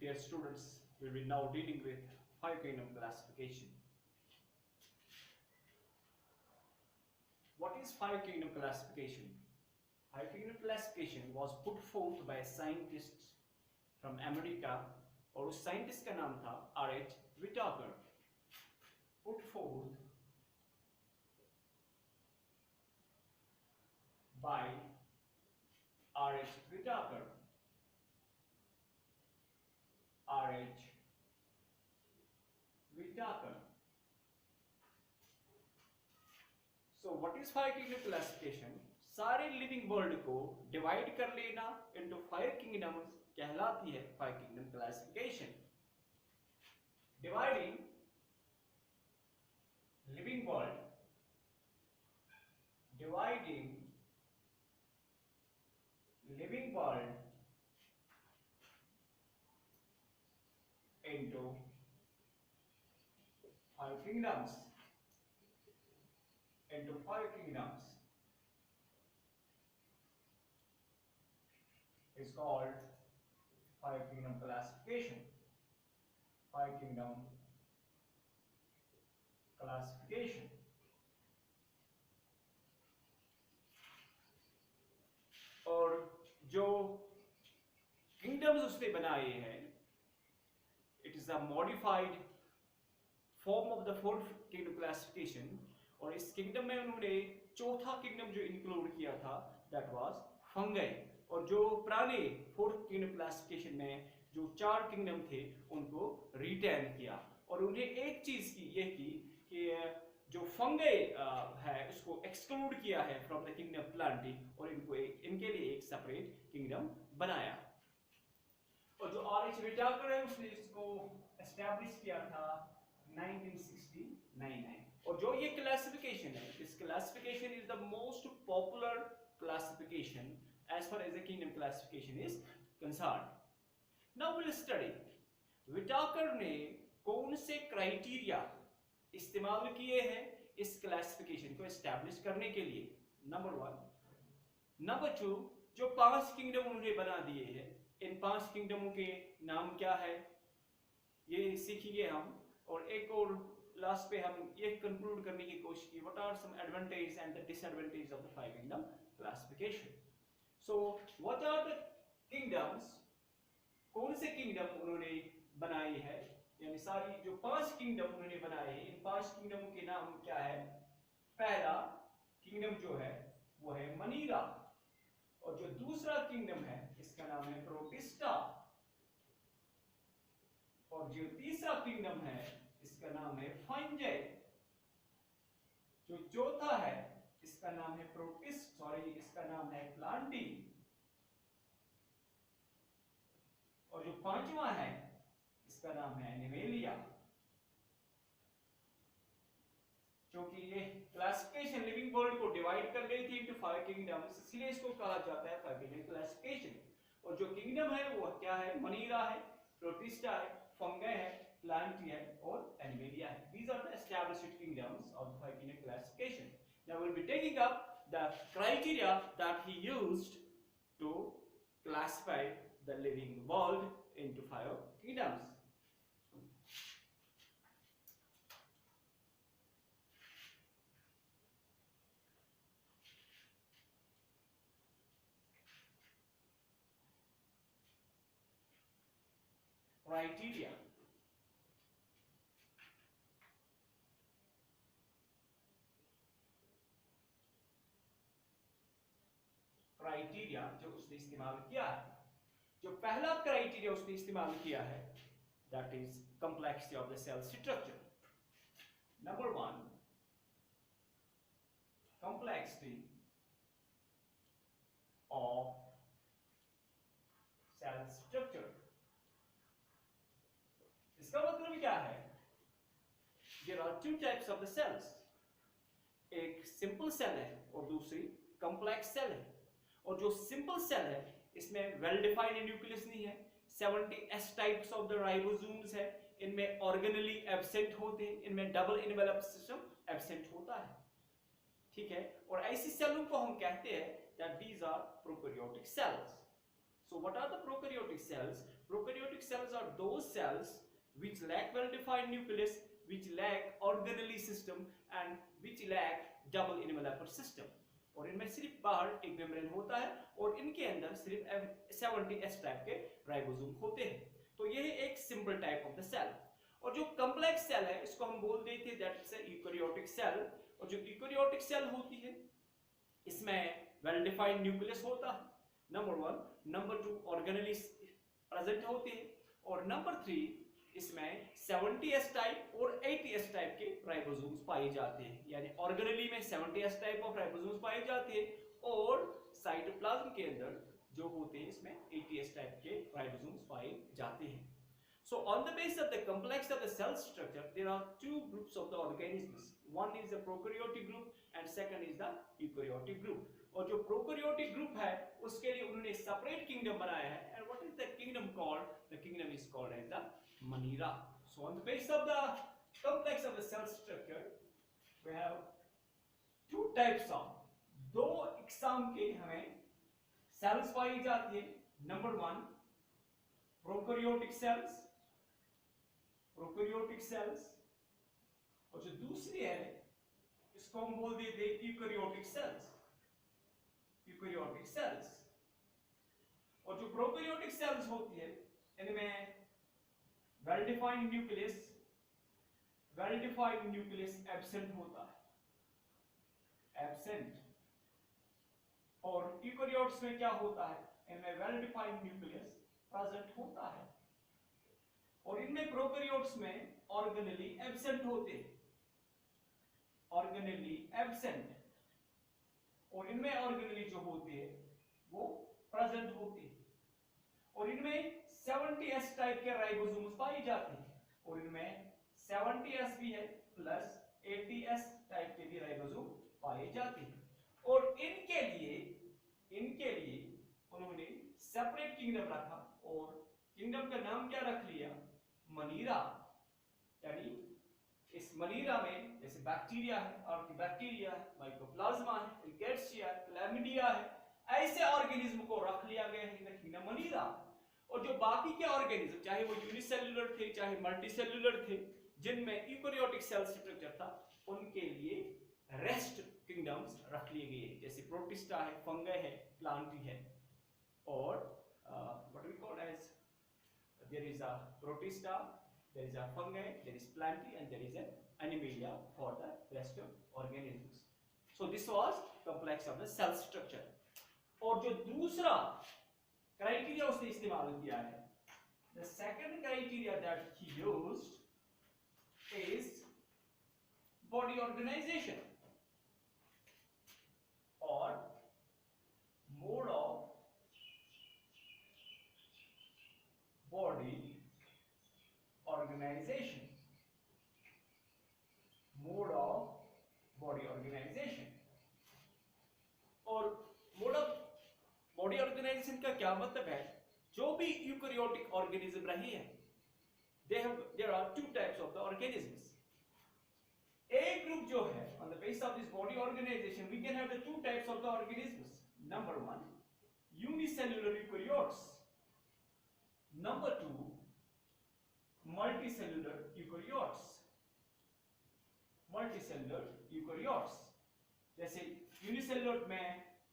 Dear students, we will be now dealing with five kingdom classification. What is five kingdom classification? Five kingdom classification was put forth by scientists from America और उस scientist का नाम था R.H. Whitaker. Put forth by R.H. Whitaker. R.H. Whitaker. So what is five kingdom classification? सारे living world को divide कर लेना into five kingdoms कहलाती है five kingdom classification. Dividing living world, dividing living world into five kingdoms, into five kingdoms is called five kingdom classification. Five kingdom classification. और जो kingdoms उसने बनाए हैं, it is a modified form of the fourth kingdom classification. और इस kingdom में उन्होंने चौथा किंगडम जो इंक्लूड किया था that was fungi. और जो पुराने फोर्थ किंगडम क्लासिफिकेशन में जो चार किंगडम थे उनको रिटेन किया और उन्हें एक चीज की ये की कि जो फंगई है उसको एक्सक्लूड किया है फ्रॉम द किंगडम प्लांटी और इनके लिए एक सेपरेट किंगडम बनाया. और जो R.H. Whitaker है उसने इसको एस्टैब्लिश किया था 1969 में. और जो ये क्लासिफिकेशन है, this classification is the most popular classification as far as the kingdom classification is concerned. Now we'll study Whitaker ने कौन से क्राइटेरिया इस्तेमाल किए हैं इस क्लासिफिकेशन को एस्टैब्लिश करने के लिए. Number one. नंबर टू, जो पांच किंगडम उन्होंने बना दिए हैं, इन पांच किंगडमों के नाम क्या है ये सीखेंगे हम. और एक और लास्ट पे हम ये कंक्लूड करने की कोशिश की what are some advantage and the disadvantage of the five kingdom classification. So what are the kingdoms? कौन से किंगडम उन्होंने बनाए हैं, यानी सारी जो पांच किंगडम उन्होंने बनाए हैं, इन पांच किंगडमों के नाम क्या है. पहला किंगडम जो है वो है मनीरा और जो दूसरा किंगडम है इसका नाम है प्रोटिस्टा और जो तीसरा किंगडम है इसका नाम है फंजाई. जो चौथा है इसका नाम है इसका नाम है प्लांटी और जो पांचवा है इसका नाम है एनिमेलिया. क्योंकि ये क्लासिफिकेशन लिविंग वर्ल्ड को डिवाइड कर रही थी इनटू फाइव किंगडम्स, इसलिए इसको कहा जाता है फाइव किंगडम क्लासिफिकेशन. और जो किंगडम है वो क्या है, मनीरा है, प्रोटिस्टा है, फंगाई है, प्लांटी है और एनिमेलिया है. These are the established kingdoms of the five kingdom classification. Now we'll be taking up the criteria that he used to classify the living world into five kingdoms. Criteria. Criteria जो उसने इस्तेमाल किया है, जो पहला criteria उसने इस्तेमाल किया है that is complexity of the cell structure. Number one, complexity of cell structure. इसका मतलब क्या है, there are two types of the cells. एक सिंपल सेल है और दूसरी कॉम्प्लेक्स सेल है. और जो सिंपल सेल है इसमें वेल डिफाइंड न्यूक्लियस नहीं है, 70s types of the ribosomes है, इनमें ऑर्गेनली एब्सेंट होते हैं, इनमें डबल इनवेलप सिस्टम एब्सेंट होता है. ठीक है, और ऐसी सेलों को हम कहते हैं that these are prokaryotic cells. So what are the prokaryotic cells? Prokaryotic cells are those cells which lack well-defined nucleus, which lack organelle system and which lack double envelopper system. और इनमें सिर्फ बाहर एक मेम्ब्रेन होता है और इनके अंदर सिर्फ 70S टाइप के राइबोसोम होते हैं. तो ये है एक simple type of the cell. और जो कॉम्प्लेक्स सेल है इसको हम बोल देते हैं that is a eukaryotic cell. और जो यूकेरियोटिक सेल होती है इसमें वेल डिफाइंड न्यूक्लियस होता है, नंबर 1. नंबर 2 ऑर्गेनेली प्रेजेंट होते हैं. और नंबर 3 इसमें 70S टाइप और 80S टाइप के राइबोसोम्स पाए जाते हैं. यानी ऑर्गेनेली में 70S टाइप ऑफ राइबोसोम्स पाए जाते हैं और साइटोप्लाज्म के अंदर जो होते हैं इसमें 80S टाइप के राइबोसोम्स पाए जाते हैं. So on the basis of the complex of the cell structure, there are two groups of the organisms. One is the prokaryotic group and second is the eukaryotic group. और जो prokaryotic group है उसके लिए उन्होंने separate kingdom बनाया है. And what is the kingdom called? The kingdom is called as the Manira. So on the basis of the complex of the cell structure, we have two types of, दो इकसाम के हमें cells पाई जाती है. Number 1 prokaryotic cells, prokaryotic cells. और जो दूसरी है इसको हम बोल देते हैं यूकेरियोटिक सेल्स. Eukaryotic sales. और जो प्रोकैरियोटिक सेल्स होती है इनमें वेल डिफाइंड न्यूक्लियस एब्सेंट होता है, एब्सेंट. और यूकेरियोट्स में क्या होता है, इनमें वेल डिफाइंड न्यूक्लियस प्रेजेंट होता है. और इनमें प्रोकैरियोट्स में ऑर्गेनेली एब्सेंट होते हैं, ऑर्गेनेली एब्सेंट. और इनमें ऑर्गेनेली जो होते हैं वो प्रेजेंट होते हैं. और इनमें 70S टाइप के राइबोसोम्स पाए जाते हैं. और इनमें 70S भी है प्लस 80S टाइप के भी राइबोसोम पाए जाते हैं. और इनके लिए उन्होंने सेपरेट किंगडम रखा और किंगडम का नाम क्या रख लिया, मनीरा. यानी इस मनीरा में जैसे बैक्टीरिया है, आर्किबैक्टीरिया है, माइकोप्लाज्मा है, रिकेट्सिया है, क्लैमिडिया है, ऐसे ऑर्गेनिज्म को रख लिया गया है इन किंगडम मनीरा. और जो बाकी के ऑर्गेनिज्म चाहे वो यूनिसेल्युलर थे चाहे मल्टीसेल्युलर थे जिनमें यूकेरियोटिक सेल स्ट्रक्चर था उनके लिए रेस्ट किंगडम्स रख लिए गए. जैसे प्रोटिस्टा है, फंगई है, प्लांटी है. और what we call as there is a protista, there is a fungi, there is plantae and there is an animalia for the rest of organisms. So this was complex of the cell structure. और जो दूसरा criteria उसने इस्तेमाल किया है, the second criteria that he used is body organization or mode of body organization. Mode of body organization. और mode of body organization का क्या मतलब है, जो भी यूकेरियोटिक ऑर्गेनिज्म रही है there are two types of the organisms. A group जो है on the basis of this body organization we can have the two types of the organisms. Number 1 unicellular eukaryotes. Number 2 multicellular eukaryotes. Multicellular eukaryotes. जैसे unicellular में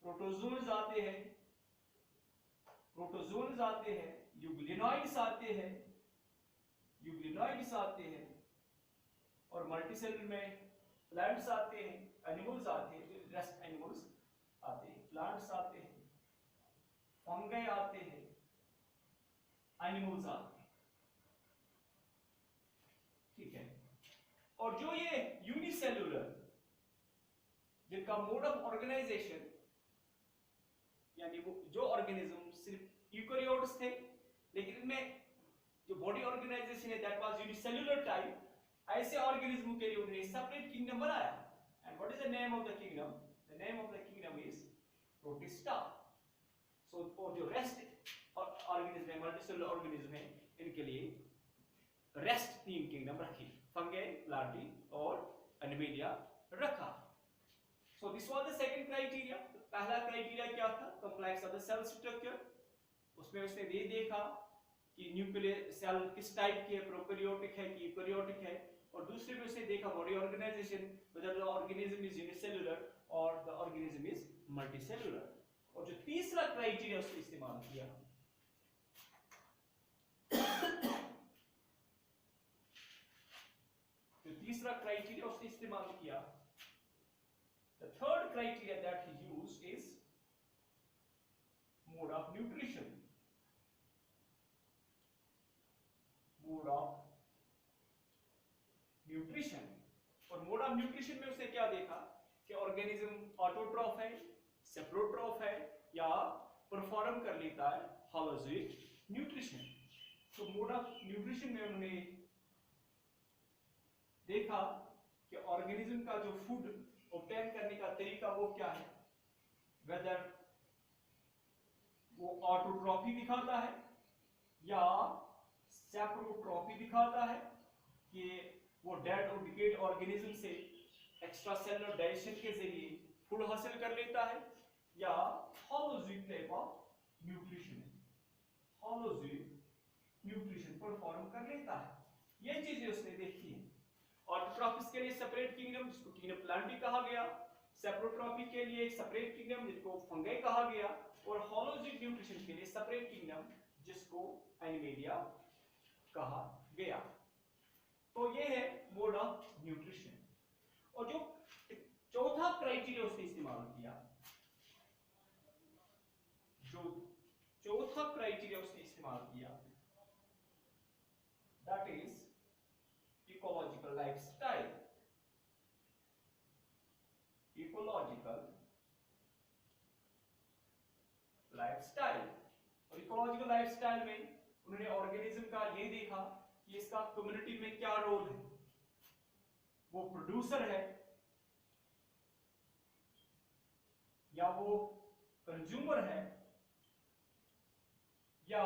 protozoans आते हैं, euglenoids आते हैं, और multicellular में प्लांट्स आते हैं, एनिमल्स आते हैं, रेस्ट एनिमल्स आते हैं, प्लांट्स आते हैं, फंगाई आते हैं, एनिमल्स आते हैं. ठीक है. और जो ये यूनिसेल्युलर जिनका मोड ऑफ ऑर्गेनाइजेशन यानी वो जो ऑर्गेनिज्म सिर्फ यूकेरियोट्स थे लेकिन इनमें जो बॉडी ऑर्गेनाइजेशन है दैट वाज यूनिसेल्युलर टाइप, ऐसे ऑर्गेनिज्म के लिए उन्होंने सेपरेट किंगडम बनाया. And what is the name of the kingdom? The name of the kingdom is protista. So और जो रेस्ट ऑर्गेनिज्म है, मल्टीसेलुलर ऑर्गेनिज्म है, इनके लिए रेस्ट तीन किंगडम रखी, फंगाई, प्लांटी और एनिमेलिया रखा. So this was the second criteria. पहला क्राइटेरिया क्या था? Complex of the cell structure. उसमें उसने ये देखा कि न्यूक्लियर सेल किस टाइप की है, प्रोकैरियोटिक है कि यूकैरियोटिक है, और दूसरे में उसने देखा body organisation, whether the organism is unicellular or the organism is multicellular। और जो तीसरा क्राइटेरिया उसने इस्तेमाल किया, जो तीसरा क्राइटेरिया उसने इस्तेमाल किया, the third criteria that he used is mode of nutrition। Mode of nutrition. और मोड ऑफ न्यूट्रिशन में उसने क्या देखा कि ऑर्गेनिज्म ऑटोट्रॉफ है, सेप्रोट्रॉफ है, या परफॉर्म कर लेता है होलोजोइक न्यूट्रिशन। तो मोड ऑफ न्यूट्रिशन में उन्होंने देखा कि ऑर्गेनिज्म का जो फूड ऑब्टेन करने का तरीका वो क्या है, वेदर वो ऑटोट्रॉफी दिखाता है या सेप्रोट्रॉफी दिखाता है, कि वो डेड और डिकेड ऑर्गेनिज्म से एक्स्ट्रा सेलुलर डाइजेशन के जरिए फूड हासिल कर लेता है, या holozoic type of nutrition, holozoic nutrition perform कर लेता है। ये चीजें उसने देखी है। ऑटोट्रॉफिस के लिए सेपरेट किंगडम जिसको किंगडम प्लांटी कहा गया, सेप्रोट्रॉफी के लिए एक सेपरेट किंगडम जिसको फंगाई कहा गया, और होलोजोइक न्यूट्रिशन के लिए सेपरेट किंगडम जिसको एनिमेलिया कहा गया। तो ये है मोड ऑफ न्यूट्रिशन। और जो चौथा क्राइटेरिया उसने इस्तेमाल किया, जो चौथा क्राइटेरिया उसने इस्तेमाल किया, that is ecological lifestyle. Ecological lifestyle. और इकोलॉजिकल लाइफस्टाइल में उन्होंने ऑर्गेनिज्म का ये देखा कि इसका कम्युनिटी में क्या रोल है, वो प्रोड्यूसर है या वो कंज्यूमर है या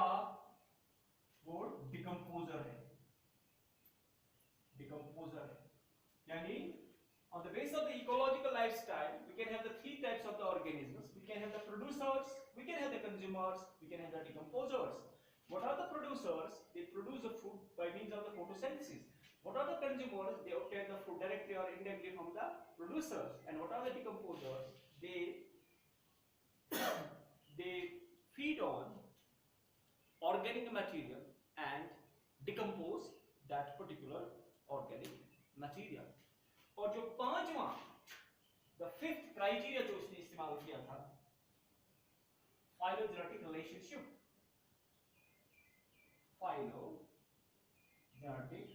वो डिकम्पोजर है। डिकम्पोजर है यानी on the basis of the ecological lifestyle we can have the three types of the organisms. We can have the producers, we can have the consumers, we can have the decomposers. What are the producers? They produce the food by means of the photosynthesis. What are the consumers? They obtain the food directly or indirectly from the producers. And what are the decomposers? They feed on organic material and decompose that particular organic material. और जो पांचवा, the fifth criteria जो उसने इस्तेमाल किया था, phylogenetic relationship। phylogenetic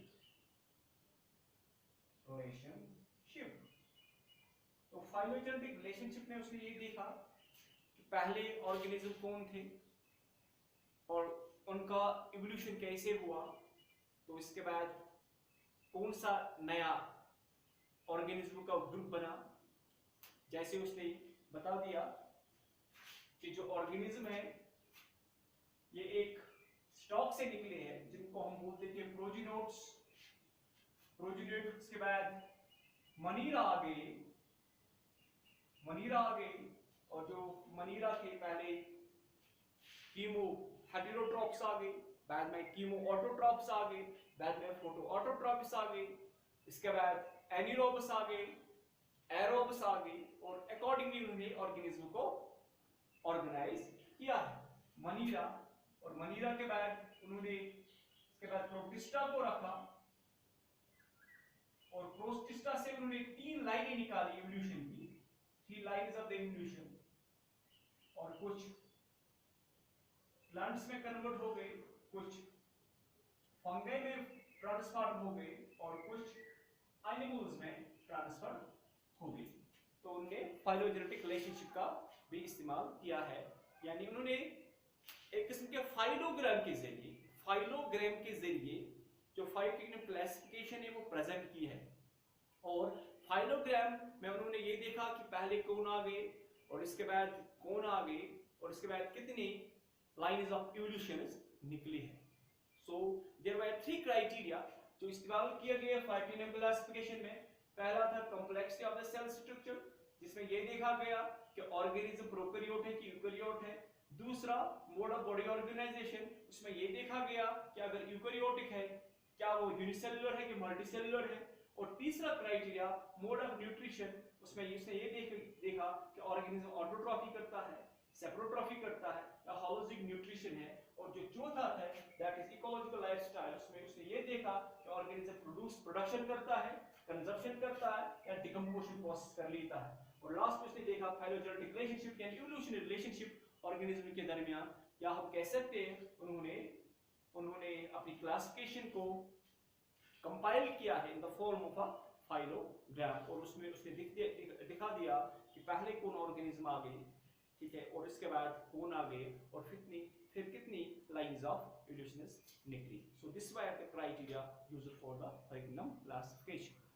relationship। तो phylogenetic relationship में उसने ये देखा कि पहले ऑर्गेनिज्म कौन थे और उनका इवोल्यूशन कैसे हुआ, तो इसके बाद कौन सा नया ऑर्गेनिज्म का ग्रुप बना। जैसे उसने बता दिया कि जो ऑर्गेनिज्म है ये एक स्टॉक से निकले हैं जिनको हम बोलते थे प्रोजिनोट्स। प्रोजिनोट्स के बाद मनीरा आ गए, और जो मनीरा थे पहले कीमो हेटेरोट्रॉप्स आ गए, बाद में कीमो ऑटोट्रॉप्स आ गए, बाद में फोटो ऑटोट्रॉप्स आ गए, इसके बाद एनिरोब्स आ गए, एरोब्स आ गए, और अकॉर्डिंगली उन्होंने ऑर्गेनिज्म को ऑर्गेनाइज किया है। मनीरा, और मनीरा के बाद उन्होंने इसके बाद प्रोटिस्टा को रखा, और प्रोटिस्टा से उन्होंने 3 लाइनें निकाली इवोल्यूशन की, 3 लाइन्स ऑफ द इवोल्यूशन, और कुछ प्लांट्स में कन्वर्ट हो गए, कुछ फंगाई में ट्रांसफॉर्म हो गए, और कुछ एनिमल्स में ट्रांसफर हो गई। तो उन्होंने फाइलोजेनेटिक रिलेशनशिप का भी इस्तेमाल किया है, यानी उन्होंने एक किस्म के फाइलोग्राम के जरिए जो 5 किंगडम क्लासिफिकेशन है वो प्रेजेंट की है। और फाइलोग्राम में उन्होंने ये देखा कि पहले कौन आ गए और इसके बाद कौन आ गए और इसके बाद कितनी लाइन्स ऑफ इवोल्यूशंस निकली है। सो देयर वर 3 क्राइटेरिया जो इस्तेमाल किया गया 5 किंगडम क्लासिफिकेशन में। पहला था complexity of the cell structure, जिसमें यह देखा गया कि ऑर्गेनिज्म प्रोकैरियोट है कि यूकैरियोट है। दूसरा मोड ऑफ बॉडी ऑर्गेनाइजेशन, उसमें ये देखा गया कि अगर यूकैरियोटिक है क्या वो यूनिसेलुलर है कि मल्टीसेलुलर है। और तीसरा क्राइटेरिया मोड ऑफ न्यूट्रिशन, उसमें इसने ये देखा कि ऑर्गेनिज्म ऑटोट्रॉफी करता है, सेप्रोट्रॉफी करता है या होलोजिक न्यूट्रिशन है। और जो चौथा है दैट इज इकोलॉजिकल लाइफस्टाइल, उसमें उसने ये देखा कि ऑर्गेनिज्म प्रोडक्शन करता है, कंजप्शन करता है या डिकम्पोजिशन प्रोसेस कर लेता है। और लास्ट में उसने देखा फाइलोजेनेटिक रिलेशनशिप या इवोल्यूशनरी रिलेशनशिप ऑर्गेनिज्म के दरमियान, या हम कह सकते हैं उन्होंने अपनी क्लासिफिकेशन को कंपाइल किया है in the form of a phylogram. और उसमें उसने दिखा दिया कि पहले कौन ऑर्गेनिज्म आ गए, ठीक है, और इसके बाद कौन आ गए और फिर कितनी लाइंस ऑफ इवोल्यूशन निकली। So this were the criteria used for the curriculum classification.